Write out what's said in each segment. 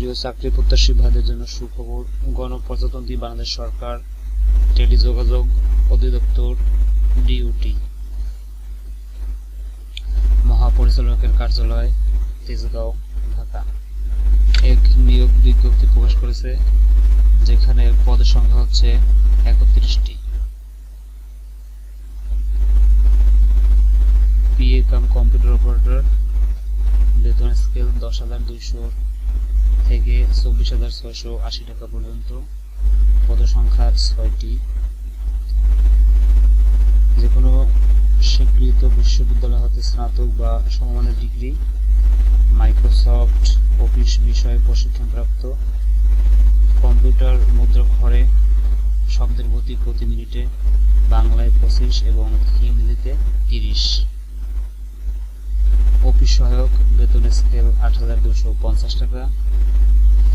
প্রিয় চাকরি প্রত্যাশী ভাইদের জন্য সুখবর। গণপ্রজাতন্ত্রী বাংলাদেশ সরকার টেলিযোগাযোগ অধিদপ্তর ডিউটি মহাপরিচালকের কার্যালয় তেজগাঁও ঢাকা এক নিয়োগ বিজ্ঞপ্তি প্রকাশ করেছে, যেখানে পদের সংখ্যা হচ্ছে 31টি। পিএ কাম কম্পিউটার অপারেটর, বেতন স্কেল 10,200 থেকে 24,680 টাকা পর্যন্ত। পদের সংখ্যা 6টি। যে কোনো স্বীকৃত বিশ্ববিদ্যালয় হতে স্নাতক বা সমমানের ডিগ্রি, মাইক্রোসফট অফিস বিষয়ে প্রশিক্ষণপ্রাপ্ত, কম্পিউটার মুদ্রাক্ষরে শব্দের গতি প্রতি মিনিটে বাংলায় 25 এবং ইংরেজিতে 30। অফিস সহায়ক, বেতন স্কেল 8,250 টাকা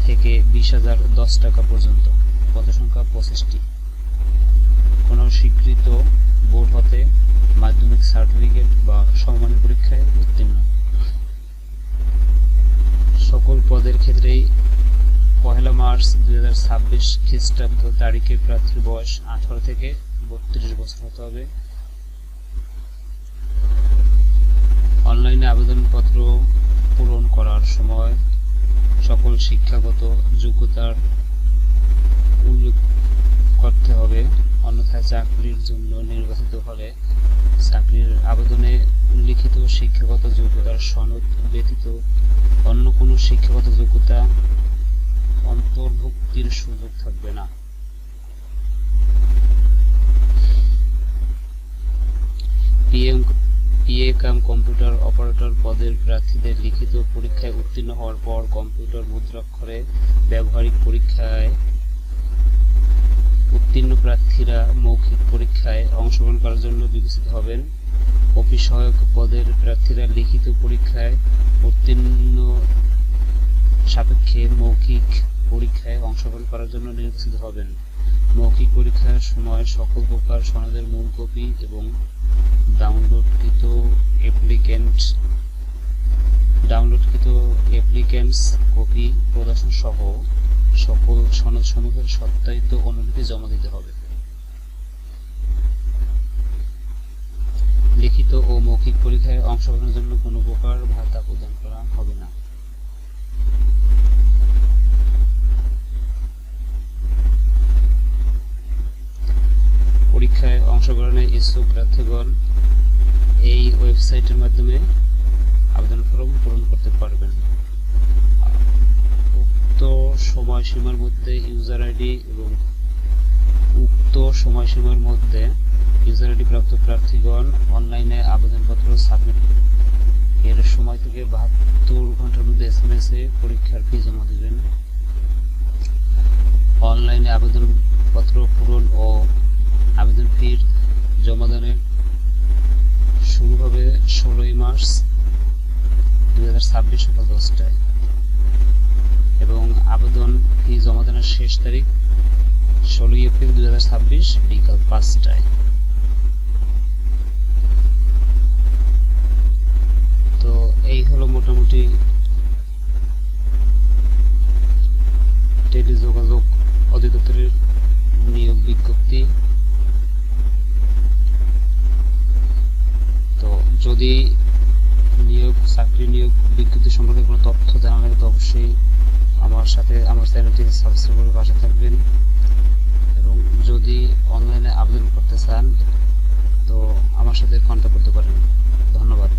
থেকে 20,010 টাকা পর্যন্ত। পদের সংখ্যা 25টি। কোনো স্বীকৃত বোর্ড হতে মাধ্যমিক সার্টিফিকেট বা সমমানের পরীক্ষায় উত্তীর্ণ। সকল পদের ক্ষেত্রেই 1 মার্চ 2026 খ্রিস্টাব্দ তারিখে প্রার্থীর বয়স 18 থেকে 32 বছর হতে হবে। অনলাইনে আবেদনপত্র পূরণ করার সময় সকল শিক্ষাগত যোগ্যতার উল্লেখ করতে হবে, অন্যথায় চাকরির জন্য নির্বাচিত হলে চাকরির আবেদনে উল্লিখিত শিক্ষাগত যোগ্যতার সনদ ব্যতীত অন্য কোনো শিক্ষাগত যোগ্যতা অন্তর্ভুক্তির সুযোগ থাকবে না। পিএ কাম কম্পিউটার অপারেটর পদের প্রার্থীদের লিখিত পরীক্ষায় উত্তীর্ণ হওয়ার পর কম্পিউটার মুদ্রাক্ষরে ব্যবহারিক পরীক্ষায় উত্তীর্ণ প্রার্থীরা মৌখিক পরীক্ষায় অংশগ্রহণ করার জন্য বিবেচিত হবেন। অফিস সহায়ক পদের প্রার্থীরা লিখিত পরীক্ষায় উত্তীর্ণ সাপেক্ষে মৌখিক পরীক্ষায় অংশগ্রহণ করার জন্য নির্বাচিত হবেন। মৌখিক পরীক্ষার সময় সকল প্রকার সনদের মূল কপি এবং ডাউনলোডকৃত অ্যাপ্লিকেন্টস কপি প্রদর্শন সহ সকল সনদসমূহের সত্যায়িত অনুলিপি জমা দিতে হবে। লিখিত ও মৌখিক পরীক্ষায় অংশগ্রহণের জন্য কোনো প্রকার ভাতা প্রদান করা হবে না। পরীক্ষায় অংশগ্রহণে ইচ্ছুক প্রার্থীগণ এই ওয়েবসাইটের মাধ্যমে আবেদন ফর্ম পূরণ করতে পারবেন। উক্ত সময়সীমার মধ্যে ইউজার আইডি প্রাপ্ত প্রার্থীগণ অনলাইনে আবেদনপত্র সাবমিট এর সময় থেকে 72 ঘন্টার মধ্যে SMS এ পরীক্ষার ফি জমা দিবেন। অনলাইনে আবেদনপত্র পূরণ ও আবেদন ফির জমাদানের শুরু হবে 16 মার্চ 2026 সকাল 10টায় এবং আবেদন ফি জমাদানের শেষ তারিখ 16 এপ্রিল 2026 বিকাল 5টায়। তো এই হলো মোটামুটি টেলিযোগাযোগ অধিদপ্তরের নিয়োগ বিজ্ঞপ্তি। তো যদি চাকরি নিয়োগ বিজ্ঞপ্তি সম্পর্কে কোনো তথ্য জানা লাগে তো অবশ্যই আমার চ্যানেলটি সাবস্ক্রাইব করে পাশে থাকবেন, এবং যদি অনলাইনে আবেদন করতে চান তো আমার সাথে কন্ট্যাক্ট করতে পারেন। ধন্যবাদ।